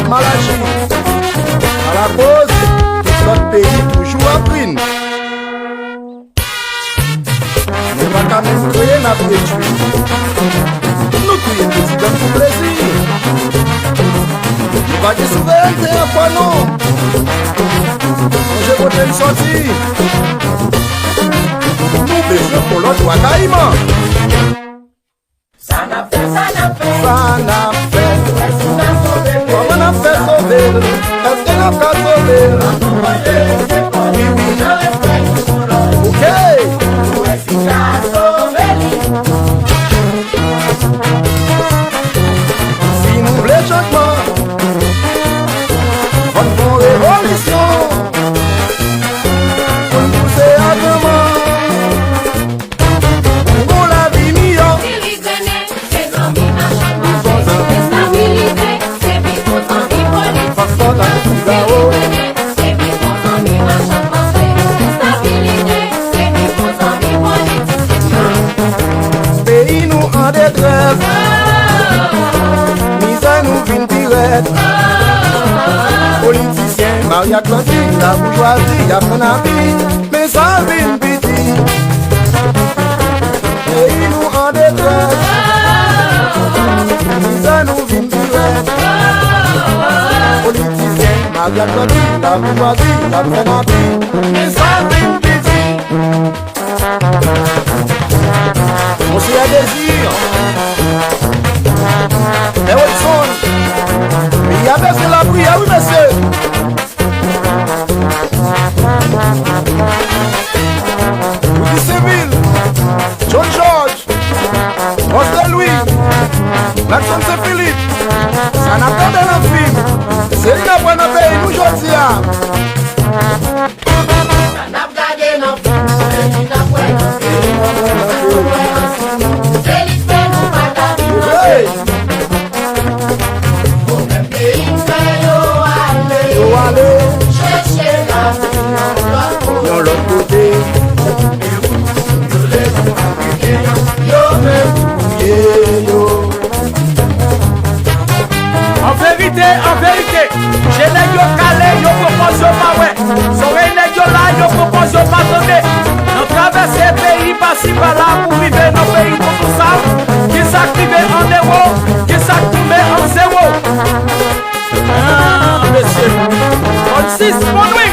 mal agi. À la cause, tout notre pays toujours en prime. Nous pas qu'à même créer notre détruit. Nous crions président pour plaisir. Nous pas de souveraineté à quoi non. J'ai voté une sortie. Nous besoin pour l'autre droit caïman. Ça n'a fait, ça n'a fait. Ça n'a fait. Comment on a fait sauver? Est-ce qu'on a fait sauver? Oui, oui. Ok. Si nous voulons changement, on prend révolution. Pour nous pousser à demain. Pour la vie meilleure. Pays nous en détresse, misère nous vient direct. Politiciens, Maria Atlantique, la bourgeoisie, y'a plein d'avis, mais ça vient petit. Pays nous en détresse, misère nous vient direct. Politiciens, Maria Atlantique, la bourgeoisie, y'a plein d'avis, mais ça vient petit. Monsieur a désir. Mais Wilson, il y a baissé la prière, oui monsieur. Louis Civil, John George, Oscar Louis, Blackson C. Philippe, ça n'a pas de film. C'est une bonne pays, nous aujourd'hui. Dans l'autre côté, en vérité, j'ai les yo calé, yo propose pas ouais. Soleil les yo là, yo propose pas donner. Nous traverser pays par-ci par-là pour vivre nos pays pour tout ça. Qui s'active en euros, qui s'active en zéro. Ah, monsieur, on 6 pour lui.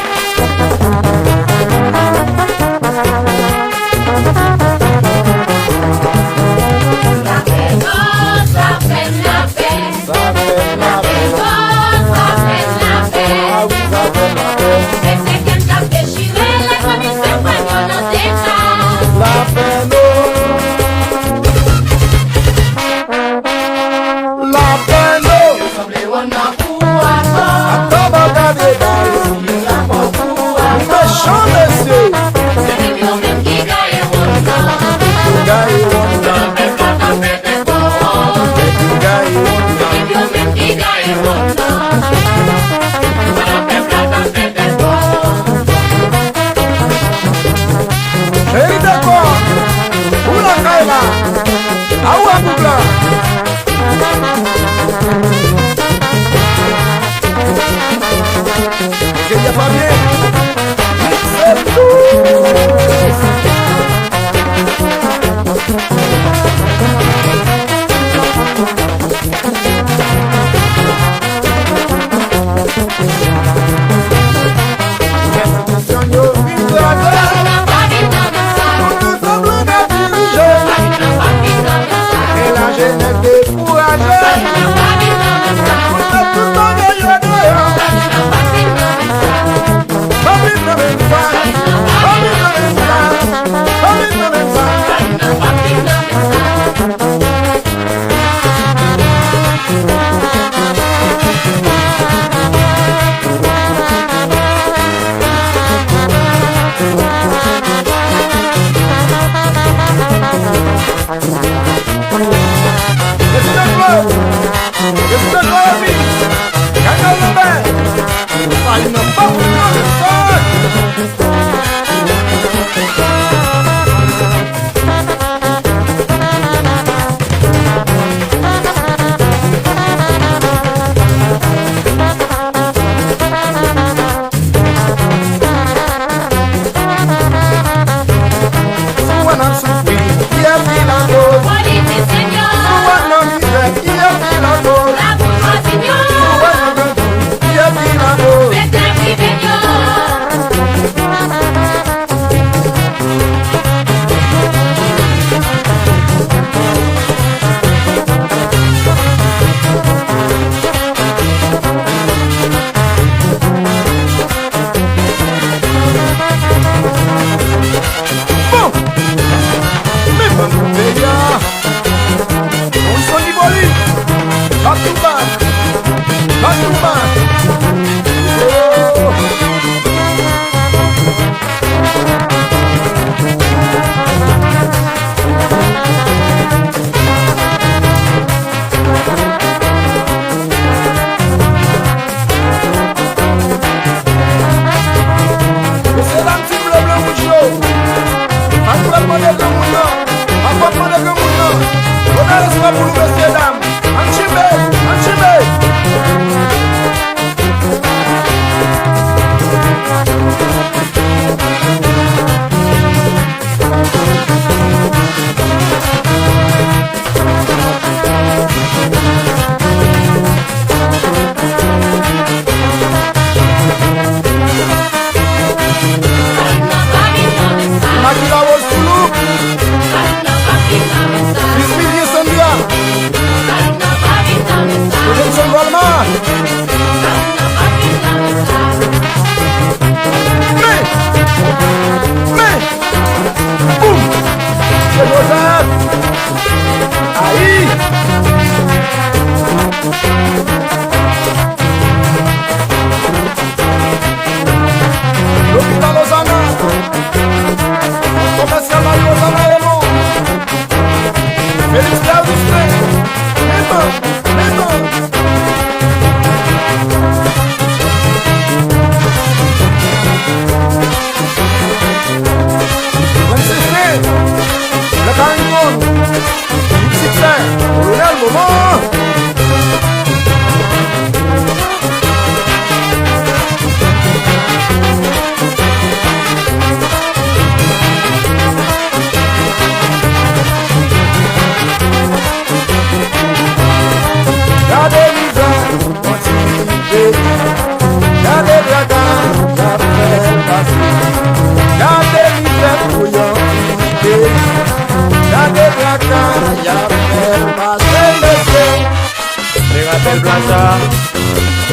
Belle Blaza,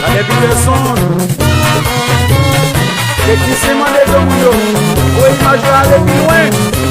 allez Peterson, et qui s'est demandé de nous, pour imaginer aller plus loin.